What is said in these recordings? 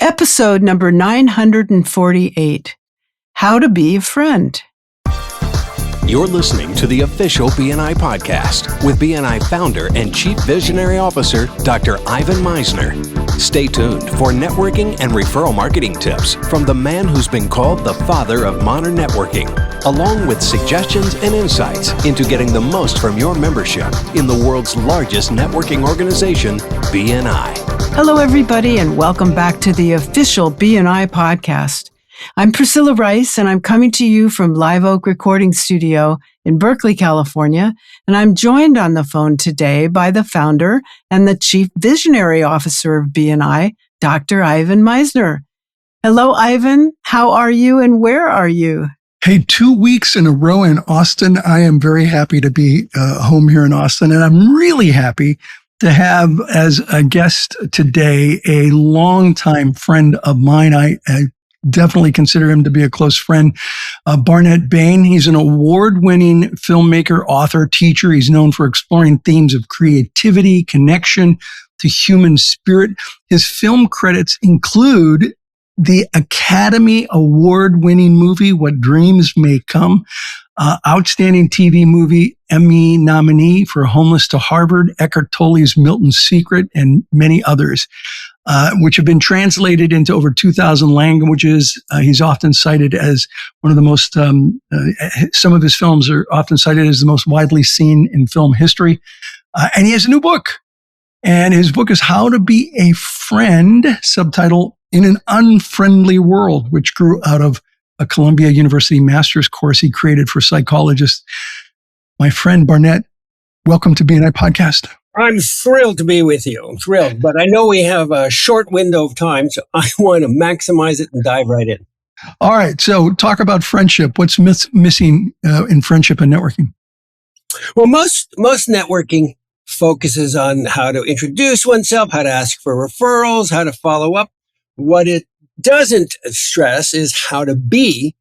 Episode number 948, How to Be a Friend. You're listening to the official BNI podcast with BNI founder and Chief Visionary Officer, Dr. Ivan Misner. Stay tuned for networking and referral marketing tips from the man who's been called the father of modern networking, along with suggestions and insights into getting the most from your membership in the world's largest networking organization, BNI. Hello, everybody, and welcome back to the official BNI podcast. I'm Priscilla Rice, and I'm coming to you from Live Oak Recording Studio in Berkeley, California, and I'm joined on the phone today by the founder and the Chief Visionary Officer of BNI, Dr. Ivan Misner. Hello, Ivan. How are you, and where are you? Hey, 2 weeks in a row in Austin. I am very happy to be home here in Austin, and I'm really happy to have as a guest today a longtime friend of mine. I definitely consider him to be a close friend, Barnett Bain. He's an award-winning filmmaker, author, teacher. He's known for exploring themes of creativity, connection to human spirit. His film credits include the Academy Award-winning movie, What Dreams May Come, outstanding TV movie, Emmy nominee for Homeless to Harvard, Eckhart Tolle's Milton's Secret, and many others, which have been translated into over 2,000 languages. He's often cited as one of the most, some of his films are often cited as the most widely seen in film history. And he has a new book. And his book is How to Be a Friend, subtitle In an Unfriendly World, which grew out of a Columbia University master's course he created for psychologists. My friend Barnett, welcome to BNI Podcast. I'm thrilled to be with you. I'm thrilled, but I know we have a short window of time, so I want to maximize it and dive right in. All right, so talk about friendship. What's missing in friendship and networking? Well, most networking focuses on how to introduce oneself, how to ask for referrals, how to follow up. What it doesn't stress is how to be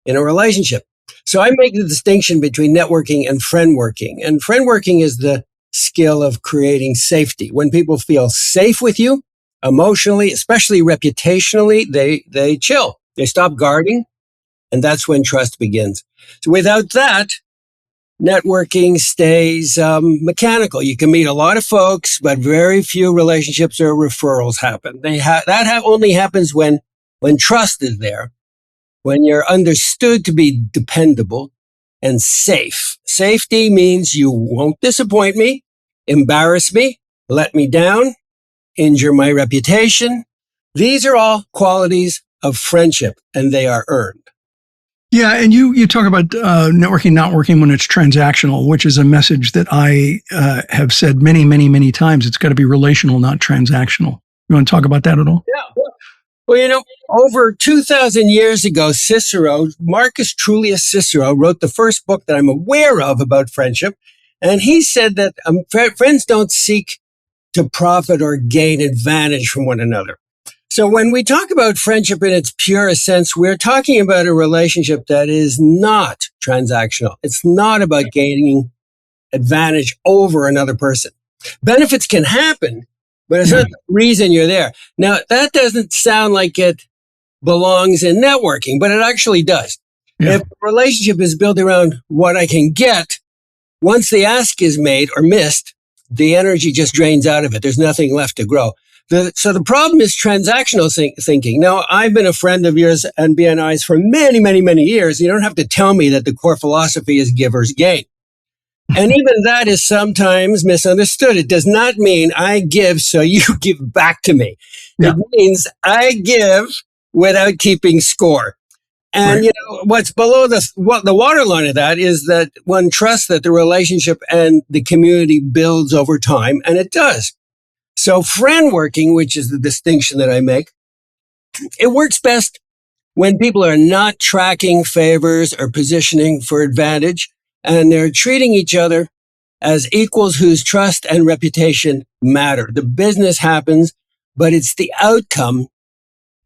in a relationship. So I make the distinction between networking and friendworking. And friendworking is the skill of creating safety. When people feel safe with you, emotionally, especially reputationally, they chill. They stop guarding, and that's when trust begins. So without that, networking stays mechanical. You can meet a lot of folks, but very few relationships or referrals happen. Only happens when trust is there, when you're understood to be dependable and safe. Safety means you won't disappoint me, embarrass me, let me down, injure my reputation. These are all qualities of friendship, and they are earned. Yeah, and you talk about networking not working when it's transactional, which is a message that I have said many, many, many times. It's got to be relational, not transactional. You want to talk about that at all? Yeah. Well, over 2,000 years ago, Marcus Tullius Cicero, wrote the first book that I'm aware of about friendship. And he said that friends don't seek to profit or gain advantage from one another. So when we talk about friendship in its purest sense, we're talking about a relationship that is not transactional. It's not about gaining advantage over another person. Benefits can happen, but it's not the reason you're there. Now, that doesn't sound like it belongs in networking, but it actually does. Yeah. If a relationship is built around what I can get, once the ask is made or missed, the energy just drains out of it. There's nothing left to grow. So the problem is transactional thinking. Now, I've been a friend of yours and BNI's for many, many, many years. You don't have to tell me that the core philosophy is givers gain. And even that is sometimes misunderstood. It does not mean I give so you give back to me. Yeah. It means I give without keeping score. And, right. What's below the waterline of that is that one trusts that the relationship and the community builds over time, and it does. So friendworking, which is the distinction that I make, it works best when people are not tracking favors or positioning for advantage, and they're treating each other as equals whose trust and reputation matter. The business happens, but it's the outcome,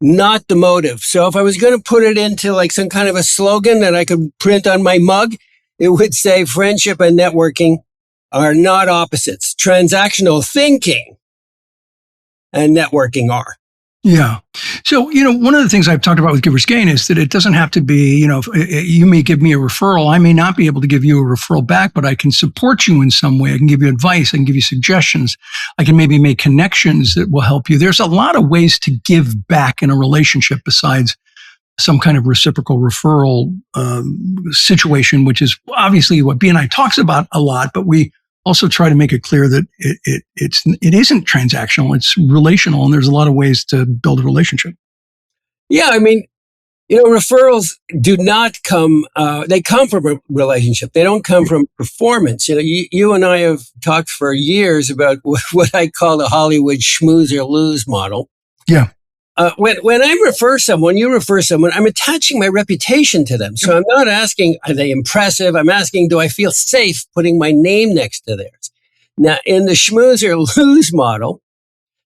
not the motive. So if I was going to put it into like some kind of a slogan that I could print on my mug, it would say friendship and networking are not opposites. Transactional thinking and networking are. Yeah. So, one of the things I've talked about with Givers Gain is that it doesn't have to be, if you may give me a referral. I may not be able to give you a referral back, but I can support you in some way. I can give you advice. I can give you suggestions. I can maybe make connections that will help you. There's a lot of ways to give back in a relationship besides some kind of reciprocal referral situation, which is obviously what BNI talks about a lot, but we also try to make it clear that it isn't transactional, it's relational, and there's a lot of ways to build a relationship. Yeah, I mean, referrals do not come, they come from a relationship. They don't come from performance. You and I have talked for years about what I call the Hollywood schmooze or lose model. Yeah. When I refer someone, you refer someone, I'm attaching my reputation to them. So I'm not asking, are they impressive? I'm asking, do I feel safe putting my name next to theirs? Now, in the schmooze or lose model,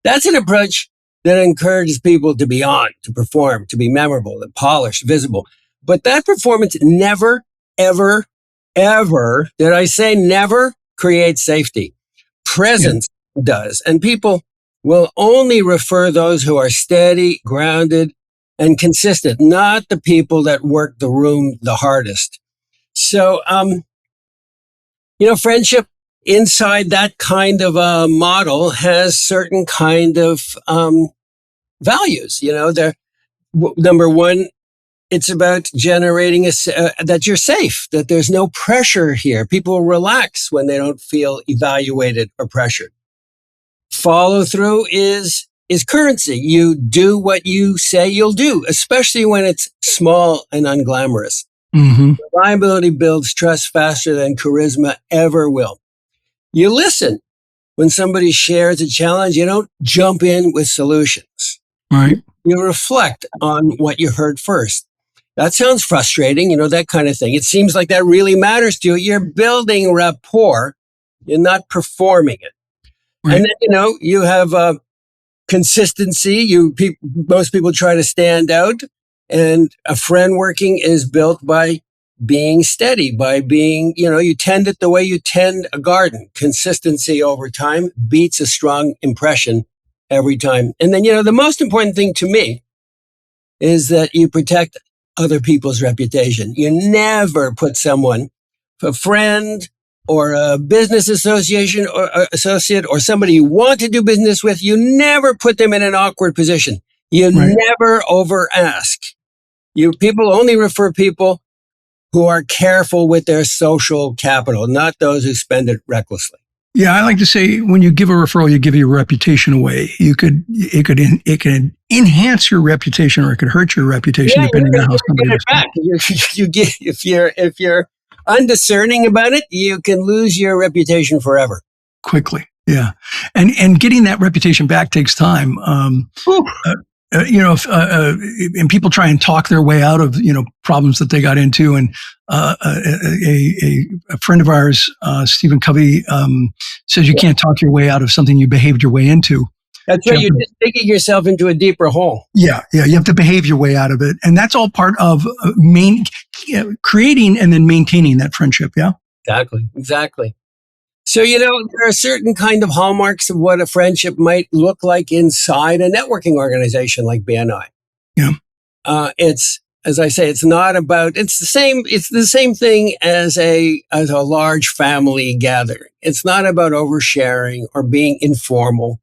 that's an approach that encourages people to be on, to perform, to be memorable, and polished, visible. But that performance never, ever, ever, did I say never, creates safety. Presence does. And people will only refer those who are steady, grounded, and consistent, not the people that work the room the hardest. So, friendship inside that kind of a model has certain kind of values. Number one, it's about generating that you're safe, that there's no pressure here. People relax when they don't feel evaluated or pressured. Follow through is currency. You do what you say you'll do, especially when it's small and unglamorous. Mm-hmm. Reliability builds trust faster than charisma ever will. You listen when somebody shares a challenge. You don't jump in with solutions. Right. You reflect on what you heard first. That sounds frustrating, that kind of thing. It seems like that really matters to you. You're building rapport. You're not performing it. Right. And then, you have consistency. Most people try to stand out, and a friend working is built by being steady, by being, you tend it the way you tend a garden. Consistency over time beats a strong impression every time. And then, the most important thing to me is that you protect other people's reputation. You never put someone, a friend, or a business association or associate or somebody you want to do business with, you never put them in an awkward position. You never over ask. People only refer people who are careful with their social capital, not those who spend it recklessly. Yeah, I like to say when you give a referral, you give your reputation away. It could enhance your reputation, or it could hurt your reputation depending on how somebody responds. You get if you're undiscerning about it, you can lose your reputation forever. Quickly. Yeah. And getting that reputation back takes time. And people try and talk their way out of, problems that they got into. And a friend of ours, Stephen Covey, says you can't talk your way out of something you behaved your way into. That's right. You're just digging yourself into a deeper hole. Yeah. You have to behave your way out of it. And that's all part of creating and then maintaining that friendship. Yeah. Exactly. So, there are certain kind of hallmarks of what a friendship might look like inside a networking organization like BNI. Yeah. It's, as I say, it's the same thing as a large family gathering. It's not about oversharing or being informal.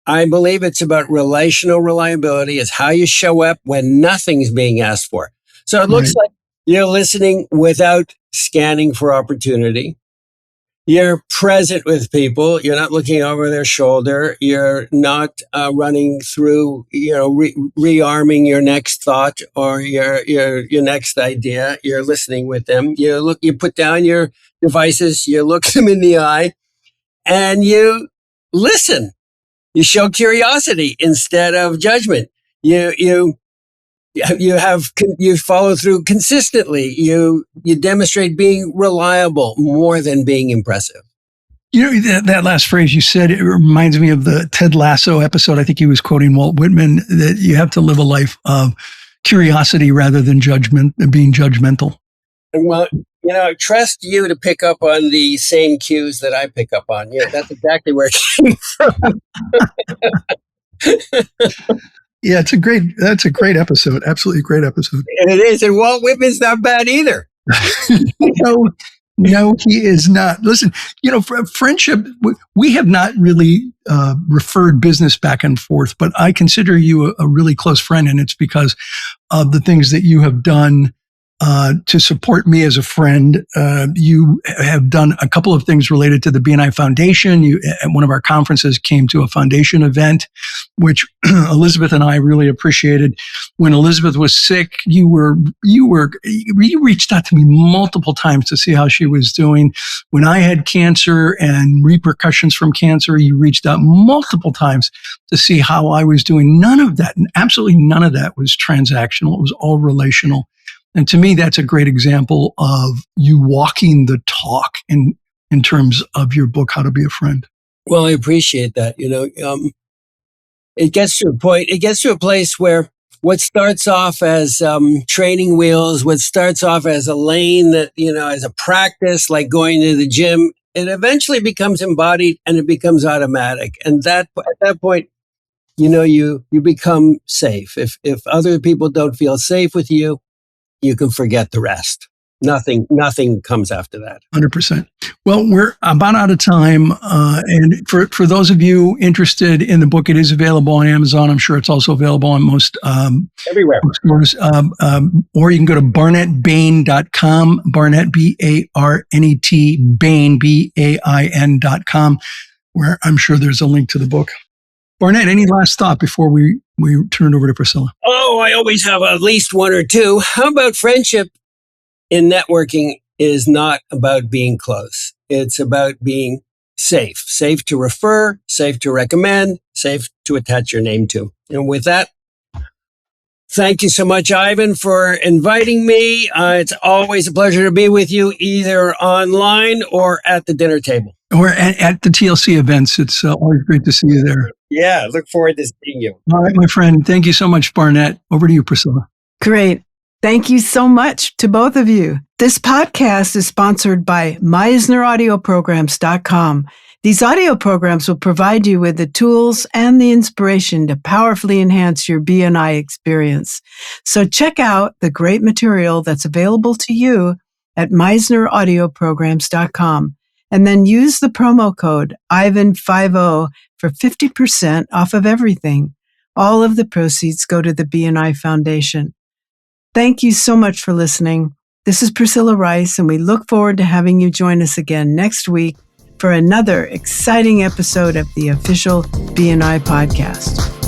I believe it's about relational reliability. It's how you show up when nothing's being asked for. So it looks like you're listening without scanning for opportunity. You're present with people. You're not looking over their shoulder. You're not running through, rearming your next thought or your next idea. You're listening with them. You put down your devices. You look them in the eye, and you listen. You show curiosity instead of judgment. You follow through consistently. You demonstrate being reliable more than being impressive. That last phrase you said, it reminds me of the Ted Lasso episode. I think he was quoting Walt Whitman, that you have to live a life of curiosity rather than being judgmental. Well, I trust you to pick up on the same cues that I pick up on. That's exactly where it came from. Yeah, that's a great episode. Absolutely great episode. And it is. And Walt Whitman's not bad either. No, no, he is not. Listen, friendship, we have not really referred business back and forth, but I consider you a really close friend, and it's because of the things that you have done to support me as a friend. You have done a couple of things related to the BNI Foundation. You, at one of our conferences, came to a foundation event, which Elizabeth and I really appreciated. When Elizabeth was sick, you reached out to me multiple times to see how she was doing. When I had cancer and repercussions from cancer, you reached out multiple times to see how I was doing. None of that, absolutely none of that was transactional. It was all relational. And to me, that's a great example of you walking the talk in terms of your book, How to Be a Friend. Well, I appreciate that. It gets to a point, it gets to a place where what starts off as training wheels, what starts off as a lane that, as a practice, like going to the gym, it eventually becomes embodied and it becomes automatic. And at that point, you become safe. If other people don't feel safe with you, you can forget the rest. Nothing comes after that. 100%. Well, we're about out of time. And for those of you interested in the book, it is available on Amazon. I'm sure it's also available on most everywhere. Bookstores. Or you can go to barnettbain.com, Barnett, B-A-R-N-E-T, Bain, B-A-I-N.com, where I'm sure there's a link to the book. Barnett, any last thought before we turn it over to Priscilla? Oh, I always have at least one or two. How about friendship in networking is not about being close. It's about being safe to refer, safe to recommend, safe to attach your name to. And with that, thank you so much, Ivan, for inviting me. It's always a pleasure to be with you, either online or at the dinner table. Or at the TLC events. It's always great to see you there. Yeah, look forward to seeing you. All right, my friend. Thank you so much, Barnett. Over to you, Priscilla. Great. Thank you so much to both of you. This podcast is sponsored by MeisnerAudioPrograms.com. These audio programs will provide you with the tools and the inspiration to powerfully enhance your BNI experience. So check out the great material that's available to you at MeisnerAudioPrograms.com. And then use the promo code IVAN50 for 50% off of everything. All of the proceeds go to the BNI Foundation. Thank you so much for listening. This is Priscilla Rice, and we look forward to having you join us again next week for another exciting episode of the official BNI podcast.